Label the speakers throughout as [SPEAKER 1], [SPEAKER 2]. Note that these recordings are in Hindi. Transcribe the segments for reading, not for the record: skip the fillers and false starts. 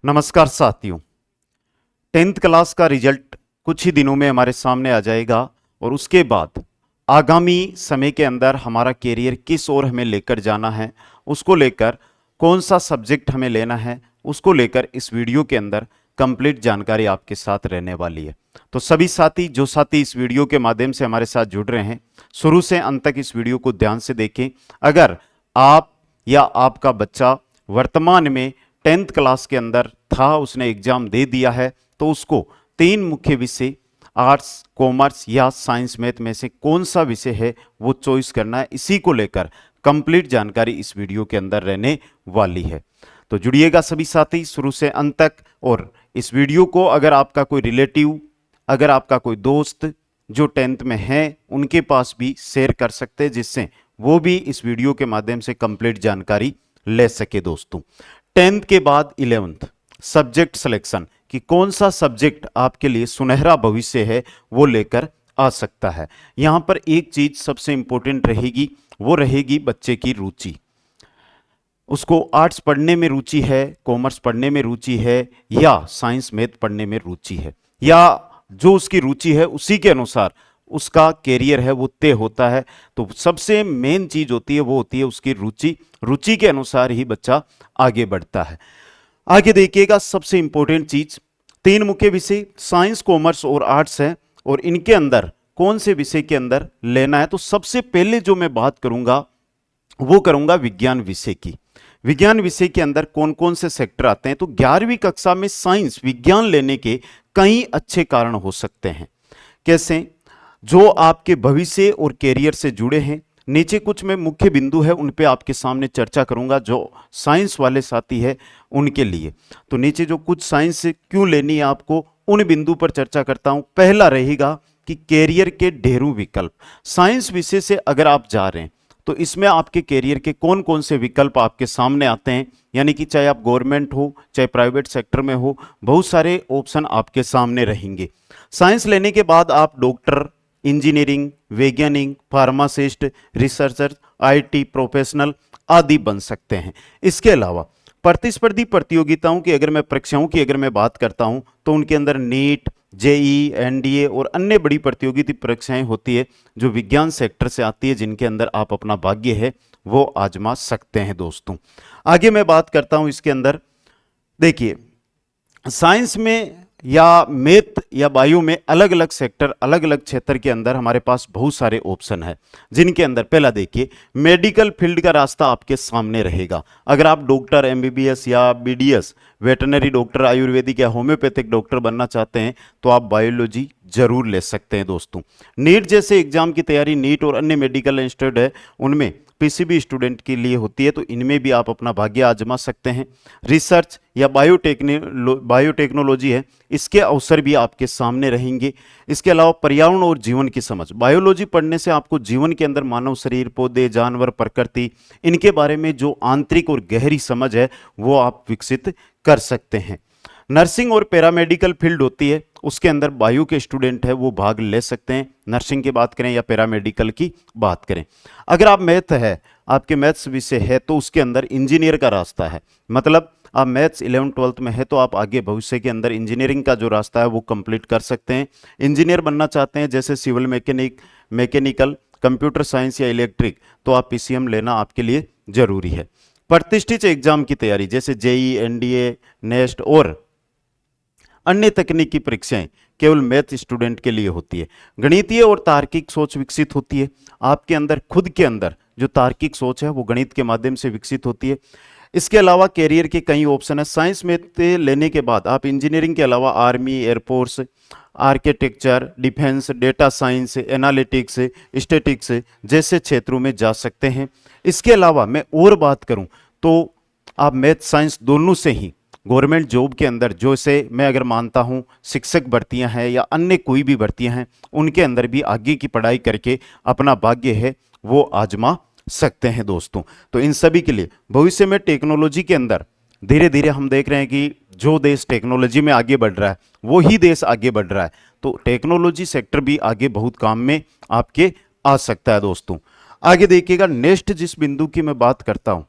[SPEAKER 1] नमस्कार साथियों। 10th क्लास का रिजल्ट कुछ ही दिनों में हमारे सामने आ जाएगा और उसके बाद आगामी समय के अंदर हमारा कैरियर किस ओर हमें लेकर जाना है, उसको लेकर कौन सा सब्जेक्ट हमें लेना है, उसको लेकर इस वीडियो के अंदर कंप्लीट जानकारी आपके साथ रहने वाली है। तो सभी साथी जो साथी इस वीडियो के माध्यम से हमारे साथ जुड़ रहे हैं, शुरू से अंत तक इस वीडियो को ध्यान से देखें। अगर आप या आपका बच्चा वर्तमान में 10th क्लास के अंदर था, उसने एग्जाम दे दिया है, तो उसको 3 मुख्य विषय आर्ट्स, कॉमर्स या साइंस मैथ में से कौन सा विषय है वो चॉइस करना है। इसी को लेकर कंप्लीट जानकारी इस वीडियो के अंदर रहने वाली है। तो जुड़िएगा सभी साथी शुरू से अंत तक। और इस वीडियो को अगर आपका कोई रिलेटिव, अगर आपका कोई दोस्त जो 10th में है, उनके पास भी शेयर कर सकते हैं, जिससे वो भी इस वीडियो के माध्यम से कंप्लीट जानकारी ले सके। दोस्तों, 10th के बाद 11th सब्जेक्ट सिलेक्शन कि कौन सा सब्जेक्ट आपके लिए सुनहरा भविष्य है वो लेकर आ सकता है। यहां पर एक चीज सबसे इंपॉर्टेंट रहेगी, वो रहेगी बच्चे की रुचि। उसको आर्ट्स पढ़ने में रुचि है, कॉमर्स पढ़ने में रुचि है, या साइंस मैथ पढ़ने में रुचि है, या जो उसकी रुचि है उसी के अनुसार उसका कैरियर है वो तय होता है। तो सबसे मेन चीज होती है वो होती है उसकी रुचि। रुचि के अनुसार ही बच्चा आगे बढ़ता है। आगे देखिएगा, सबसे इंपॉर्टेंट चीज, 3 मुख्य विषय साइंस, कॉमर्स और आर्ट्स है, और इनके अंदर कौन से विषय के अंदर लेना है। तो सबसे पहले जो मैं बात करूंगा वो करूंगा विज्ञान विषय की। विज्ञान विषय के अंदर कौन कौन से सेक्टर आते हैं। तो 11वीं कक्षा में साइंस विज्ञान लेने के कई अच्छे कारण हो सकते हैं। कैसे? जो आपके भविष्य और कैरियर से जुड़े हैं। नीचे कुछ में मुख्य बिंदु है, उन पे आपके सामने चर्चा करूंगा जो साइंस वाले साथी है उनके लिए। तो नीचे जो कुछ साइंस क्यों लेनी है आपको, उन बिंदु पर चर्चा करता हूं। पहला रहेगा कि कैरियर के ढेरों विकल्प। साइंस विषय से अगर आप जा रहे हैं तो इसमें आपके कैरियर के कौन कौन से विकल्प आपके सामने आते हैं, यानी कि चाहे आप गवर्नमेंट हो चाहे प्राइवेट सेक्टर में हो, बहुत सारे ऑप्शन आपके सामने रहेंगे। साइंस लेने के बाद आप डॉक्टर, इंजीनियरिंग, वैज्ञानिक, फार्मासिस्ट, रिसर्चर, आईटी प्रोफेशनल आदि बन सकते हैं। इसके अलावा प्रतिस्पर्धी प्रतियोगिताओं की अगर मैं परीक्षाओं की अगर मैं बात करता हूं तो उनके अंदर नीट, जेई, एनडीए और अन्य बड़ी प्रतियोगिता परीक्षाएं होती है जो विज्ञान सेक्टर से आती है, जिनके अंदर आप अपना भाग्य है वो आजमा सकते हैं। दोस्तों, आगे मैं बात करता हूं इसके अंदर। देखिए, साइंस में या मैथ या बायो में अलग अलग सेक्टर, अलग अलग क्षेत्र के अंदर हमारे पास बहुत सारे ऑप्शन है, जिनके अंदर पहला देखिए, मेडिकल फील्ड का रास्ता आपके सामने रहेगा। अगर आप डॉक्टर, एमबीबीएस या बीडीएस, वेटनरी डॉक्टर, आयुर्वेदिक या होम्योपैथिक डॉक्टर बनना चाहते हैं तो आप बायोलॉजी जरूर ले सकते हैं। दोस्तों, नीट जैसे एग्जाम की तैयारी, नीट और अन्य मेडिकल इंस्टीट्यूट है उनमें पीसीबी स्टूडेंट के लिए होती है, तो इनमें भी आप अपना भाग्य आजमा सकते हैं। रिसर्च या बायोटेक्नोलॉजी है, इसके अवसर भी आपके सामने रहेंगे। इसके अलावा पर्यावरण और जीवन की समझ, बायोलॉजी पढ़ने से आपको जीवन के अंदर मानव शरीर, पौधे, जानवर, प्रकृति, इनके बारे में जो आंतरिक और गहरी समझ है वो आप विकसित कर सकते हैं। नर्सिंग और पैरामेडिकल फील्ड होती है, उसके अंदर बायो के स्टूडेंट है वो भाग ले सकते हैं। नर्सिंग की बात करें या पैरामेडिकल की बात करें। अगर आप मैथ है, आपके मैथ्स विषय है, तो उसके अंदर इंजीनियर का रास्ता है। मतलब आप मैथ्स 11th-12th में है तो आप आगे भविष्य के अंदर इंजीनियरिंग का जो रास्ता है वो कंप्लीट कर सकते हैं। इंजीनियर बनना चाहते हैं जैसे सिविल मैकेनिकल, कंप्यूटर साइंस या इलेक्ट्रिक, तो आप पीसीएम लेना आपके लिए जरूरी है। प्रतिष्ठित एग्जाम की तैयारी जैसे जेई, एनडीए, नेस्ट और अन्य तकनीकी परीक्षाएं केवल मैथ स्टूडेंट के लिए होती है। गणितीय और तार्किक सोच विकसित होती है आपके अंदर, खुद के अंदर जो तार्किक सोच है वो गणित के माध्यम से विकसित होती है। इसके अलावा कैरियर के कई ऑप्शन है। साइंस में लेने के बाद आप इंजीनियरिंग के अलावा army, air force, architecture, defence, data science, analytics, statics जैसे क्षेत्रों में जा सकते हैं। इसके अलावा मैं और बात करूं तो आप मैथ साइंस दोनों से ही गवर्नमेंट जॉब के अंदर, जो से मैं अगर मानता हूं शिक्षक भर्तियां हैं या अन्य कोई भी भर्तियां हैं, उनके अंदर भी आगे की पढ़ाई करके अपना भाग्य है वो आजमा सकते हैं। दोस्तों, तो इन सभी के लिए भविष्य में टेक्नोलॉजी के अंदर धीरे धीरे हम देख रहे हैं कि जो देश टेक्नोलॉजी में आगे बढ़ रहा है वो ही देश आगे बढ़ रहा है, तो टेक्नोलॉजी सेक्टर भी आगे बहुत काम में आपके आ सकता है। दोस्तों, आगे देखिएगा, नेक्स्ट जिस बिंदु की मैं बात करता हूं,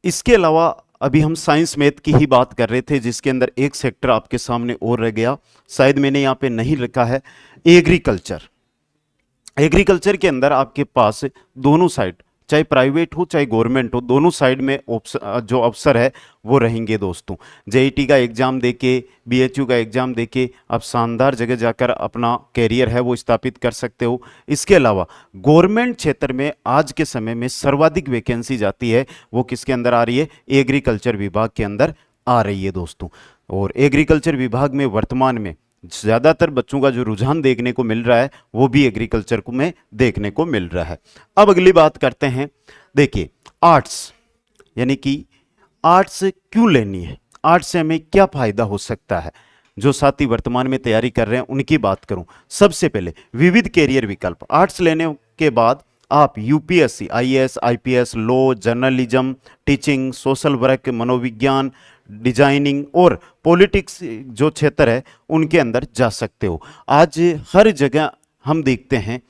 [SPEAKER 1] इसके अलावा अभी हम साइंस मैथ की ही बात कर रहे थे, जिसके अंदर एक सेक्टर आपके सामने और रह गया, शायद मैंने यहाँ पे नहीं लिखा है, एग्रीकल्चर। एग्रीकल्चर के अंदर आपके पास दोनों साइड, चाहे प्राइवेट हो चाहे गवर्नमेंट हो, दोनों साइड में जो अवसर है वो रहेंगे दोस्तों। जेईटी का एग्जाम देके, बीएचयू का एग्जाम देके आप शानदार जगह जाकर अपना कैरियर है वो स्थापित कर सकते हो। इसके अलावा गवर्नमेंट क्षेत्र में आज के समय में सर्वाधिक वैकेंसी जाती है, वो किसके अंदर आ रही है? एग्रीकल्चर विभाग के अंदर आ रही है दोस्तों। और एग्रीकल्चर विभाग में वर्तमान में ज़्यादातर बच्चों का जो रुझान देखने को मिल रहा है वो भी एग्रीकल्चर को में देखने को मिल रहा है। अब अगली बात करते हैं, देखिए आर्ट्स, यानी कि आर्ट्स क्यों लेनी है, आर्ट्स से हमें क्या फायदा हो सकता है। जो साथी वर्तमान में तैयारी कर रहे हैं उनकी बात करूं, सबसे पहले विविध कैरियर विकल्प। आर्ट्स लेने के बाद आप UPSC, IAS, IPS, law, journalism, teaching, social work, मनोविज्ञान, डिजाइनिंग और पॉलिटिक्स जो क्षेत्र है उनके अंदर जा सकते हो। आज हर जगह हम देखते हैं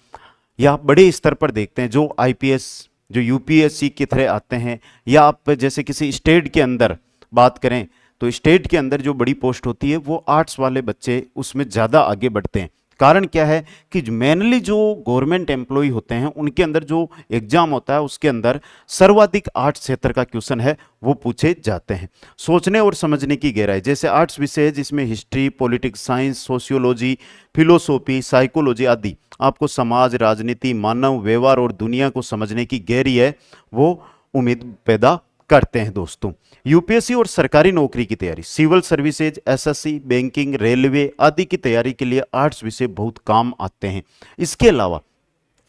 [SPEAKER 1] या बड़े स्तर पर देखते हैं, जो आईपीएस, जो यूपीएससी की तरह आते हैं, या आप जैसे किसी स्टेट के अंदर बात करें तो स्टेट के अंदर जो बड़ी पोस्ट होती है वो आर्ट्स वाले बच्चे उसमें ज़्यादा आगे बढ़ते हैं। कारण क्या है कि मेनली जो गवर्नमेंट एम्प्लॉय होते हैं उनके अंदर जो एग्जाम होता है उसके अंदर सर्वाधिक आर्ट्स क्षेत्र का क्वेश्चन है वो पूछे जाते हैं। सोचने और समझने की गहराई, जैसे आर्ट्स विषय है जिसमें history, politics science, sociology, philosophy, psychology आदि आपको समाज, राजनीति, मानव व्यवहार और दुनिया को समझने की गहरी है वो उम्मीद पैदा करते हैं दोस्तों। यूपीएससी और सरकारी नौकरी की तैयारी, civil services, SSC, banking, railway आदि की तैयारी के लिए आर्ट्स विषय बहुत काम आते हैं। इसके अलावा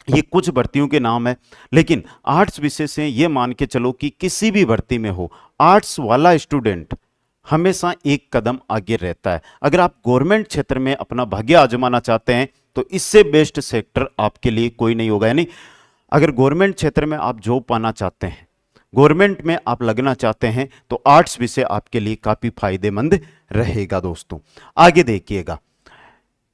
[SPEAKER 1] ये कुछ भर्तियों के नाम है, लेकिन आर्ट्स विषय से ये मान के चलो कि किसी भी भर्ती में हो, आर्ट्स वाला स्टूडेंट हमेशा एक कदम आगे रहता है। अगर आप गवर्नमेंट क्षेत्र में अपना भाग्य आजमाना चाहते हैं तो इससे बेस्ट सेक्टर आपके लिए कोई नहीं होगा। यानी अगर गवर्नमेंट क्षेत्र में आप जॉब पाना चाहते हैं, गवर्नमेंट में आप लगना चाहते हैं, तो आर्ट्स विषय आपके लिए काफी फायदेमंद रहेगा दोस्तों। आगे देखिएगा,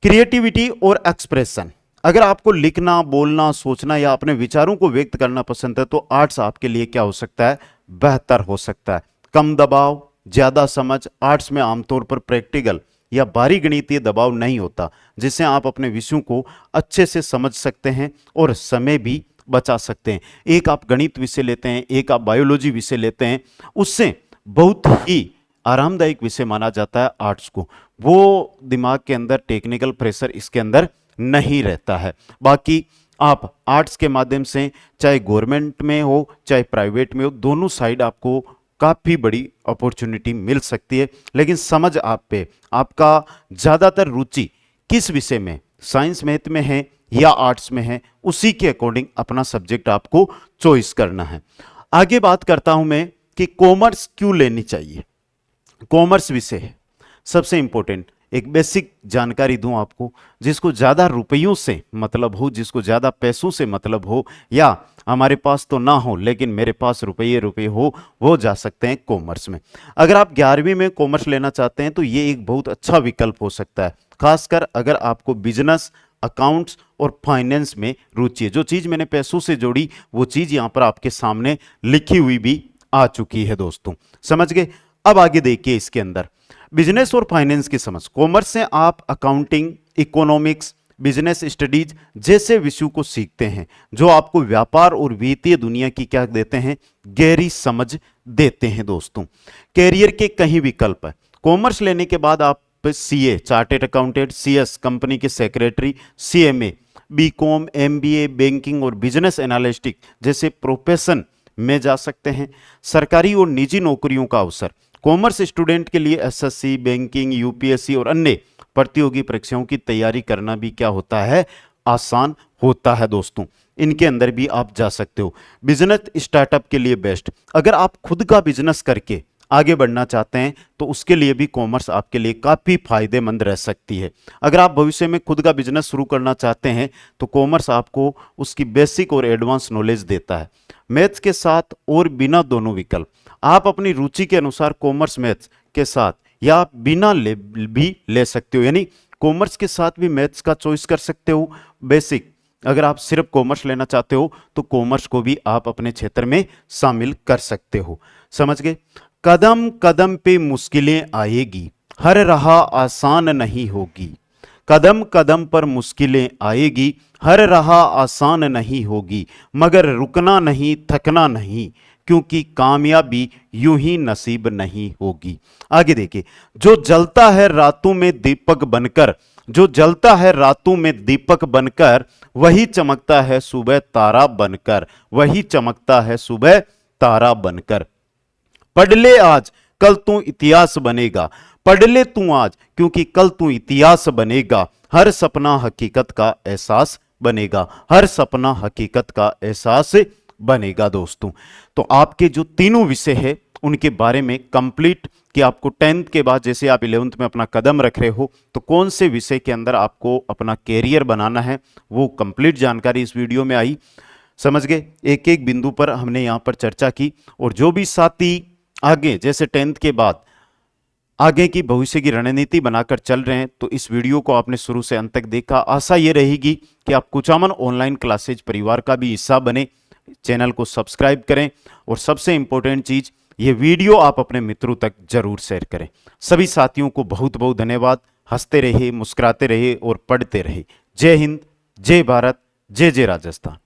[SPEAKER 1] क्रिएटिविटी और एक्सप्रेशन। अगर आपको लिखना, बोलना, सोचना या अपने विचारों को व्यक्त करना पसंद है तो आर्ट्स आपके लिए क्या हो सकता है? बेहतर हो सकता है। कम दबाव, ज्यादा समझ। आर्ट्स में आमतौर पर प्रैक्टिकल या बाहरी गणितीय दबाव नहीं होता, जिससे आप अपने विषयों को अच्छे से समझ सकते हैं और समय भी बचा सकते हैं। एक आप गणित विषय लेते हैं, एक आप बायोलॉजी विषय लेते हैं, उससे बहुत ही आरामदायक विषय माना जाता है आर्ट्स को। वो दिमाग के अंदर टेक्निकल प्रेशर इसके अंदर नहीं रहता है। बाकी आप आर्ट्स के माध्यम से चाहे गवर्नमेंट में हो चाहे प्राइवेट में हो, दोनों साइड आपको काफ़ी बड़ी अपॉर्चुनिटी मिल सकती है। लेकिन समझ आप पे, आपका ज़्यादातर रुचि किस विषय में, साइंस मैथ में है या आर्ट्स में है, उसी के अकॉर्डिंग अपना सब्जेक्ट आपको चॉइस करना है। आगे बात करता हूं मैं कि कॉमर्स क्यों लेनी चाहिए। कॉमर्स विषय है सबसे इंपॉर्टेंट, एक बेसिक जानकारी दूं आपको, जिसको ज़्यादा रुपयों से मतलब हो, जिसको ज़्यादा पैसों से मतलब हो, या हमारे पास तो ना हो लेकिन मेरे पास रुपये रुपये हो, वो जा सकते हैं कॉमर्स में। अगर आप 11वीं में कॉमर्स लेना चाहते हैं तो ये एक बहुत अच्छा विकल्प हो सकता है, खासकर अगर आपको बिजनेस, अकाउंट्स और फाइनेंस में रुचि है। जो चीज़ मैंने पैसों से जोड़ी वो चीज़ यहाँ पर आपके सामने लिखी हुई भी आ चुकी है दोस्तों, समझ गए। अब आगे देखिए, इसके अंदर बिजनेस और फाइनेंस की समझ। कॉमर्स से आप अकाउंटिंग, इकोनॉमिक्स, बिजनेस स्टडीज जैसे विषयों को सीखते हैं जो आपको व्यापार और वित्तीय दुनिया की क्या देते हैं? गहरी समझ देते हैं दोस्तों। कैरियर के कई विकल्प है। कॉमर्स लेने के बाद आप CA, chartered accountant, CS, company के secretary, CMA, BCom, MBA, banking और बिजनेस एनालिस्टिक जैसे प्रोफेशन में जा सकते हैं। सरकारी और निजी नौकरियों का अवसर। कॉमर्स स्टूडेंट के लिए एसएससी, बैंकिंग, यूपीएससी और अन्य प्रतियोगी परीक्षाओं की तैयारी करना भी क्या होता है? आसान होता है दोस्तों। इनके अंदर भी आप जा सकते हो। बिजनेस स्टार्टअप के लिए बेस्ट। अगर आप खुद का बिजनेस करके आगे बढ़ना चाहते हैं तो उसके लिए भी कॉमर्स आपके लिए काफ़ी फायदेमंद रह सकती है। अगर आप भविष्य में खुद का बिजनेस शुरू करना चाहते हैं तो कॉमर्स आपको उसकी बेसिक और एडवांस नॉलेज देता है। मैथ्स के साथ और बिना दोनों विकल्प। आप अपनी रुचि के अनुसार कॉमर्स मैथ्स के साथ या बिना भी ले सकते हो, यानी कॉमर्स के साथ भी मैथ्स का चॉइस कर सकते हो, बेसिक अगर आप सिर्फ कॉमर्स लेना चाहते हो तो कॉमर्स को भी आप अपने क्षेत्र में शामिल कर सकते हो। समझ गए? कदम कदम पे मुश्किलें आएगी, हर राह आसान नहीं होगी। कदम कदम पर मुश्किलें आएगी, हर राह आसान नहीं होगी, मगर रुकना नहीं, थकना नहीं, क्योंकि कामयाबी यूं ही नसीब नहीं होगी। आगे देखिए, जो जलता है रातों में दीपक बनकर, जो जलता है रातों में दीपक बनकर, वही चमकता है सुबह तारा बनकर, वही चमकता है सुबह तारा बनकर। पढ़ ले आज, कल तू इतिहास बनेगा। पढ़ ले तू आज, क्योंकि कल तू इतिहास बनेगा। हर सपना हकीकत का एहसास बनेगा, हर सपना हकीकत का एहसास बनेगा। दोस्तों, तो आपके जो तीनों विषय है उनके बारे में कंप्लीट, कि आपको 10th के बाद जैसे आप 11th में अपना कदम रख रहे हो तो कौन से विषय के अंदर आपको अपना कैरियर बनाना है, वो कंप्लीट जानकारी इस वीडियो में आई। समझ गए? एक एक बिंदु पर हमने यहां पर चर्चा की। और जो भी साथी आगे जैसे 10th के बाद आगे की भविष्य की रणनीति बनाकर चल रहे हैं, तो इस वीडियो को आपने शुरू से अंत तक देखा। आशा यह रहेगी कि आप कुचामन ऑनलाइन क्लासेज परिवार का भी हिस्सा बने। चैनल को सब्सक्राइब करें और सबसे इंपॉर्टेंट चीज, ये वीडियो आप अपने मित्रों तक जरूर शेयर करें। सभी साथियों को बहुत बहुत धन्यवाद। हंसते रहिए, मुस्कुराते रहिए और पढ़ते रहिए। जय हिंद, जय भारत, जय जय राजस्थान।